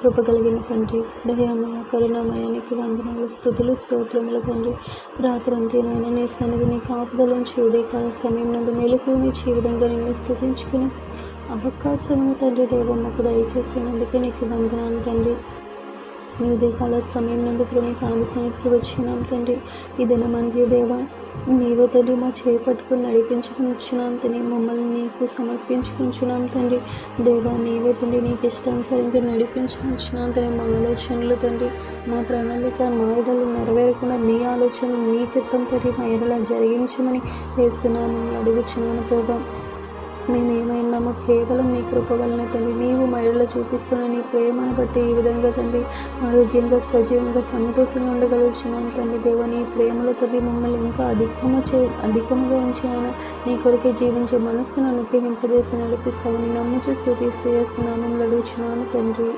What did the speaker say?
కృప కలిగిన తండ్రి, దయామయ కరుణామయ నీకు వందనాలు, స్తుతులు, స్తోత్రములు తండ్రి. రాత్రంతా నాయన నీ సన్నిధి నీ కాపుదలను ఉదయకాల సమయం నందు మెలుకుని ఈ విధంగా నిన్ను స్తుతించుకుని అవకాశము తండ్రి దేవ మాకు దయచేసినందుకే నీకు వందనాలు తండ్రి. ఈ ఉదయకాల సమయం నందు నీ పాద సన్నిధికి వచ్చినాం తండ్రి. ఈ దినమందు దేవ నీవు తండ్రి మా చేపట్టుకుని నడిపించుకుని వచ్చినాం తండ్రి. మమ్మల్ని నీకు సమర్పించుకుంటున్నాం తండ్రి. దేవా నీవే తండ్రి నీకు ఇష్టానుసారంగా నడిపించుకుని వచ్చినాం తండ్రి. మా ఆలోచనలు తండ్రి, మా ప్రణాళిక, మా ఎడలు నెరవేరకుండా నీ ఆలోచనలు నీ చిత్తం తండ్రి మా ఎడలా జరిగించమని వేస్తున్నాను, అడుగుచున్నాను ప్రభా. మేము ఏమైనామో కేవలం నీ కృప వలన తండ్రి. నీవు మహిళలో చూపిస్తున్న నీ ప్రేమను బట్టి ఈ విధంగా తండ్రి ఆరోగ్యంగా, సజీవంగా, సంతోషంగా ఉండగలుగుతున్నాం తండ్రి. దేవ నీ ప్రేమలో తండ్రి మమ్మల్ని ఇంకా అధికముగా ఉంచి ఆయన నీ కొరకే జీవించే మనస్సును అనుగ్రహింపజేసి నడిపిస్తావు. నీ నమ్ముచూ స్తుతిస్తూ వేస్తున్నాము, అడుగుచున్నాను తండ్రి.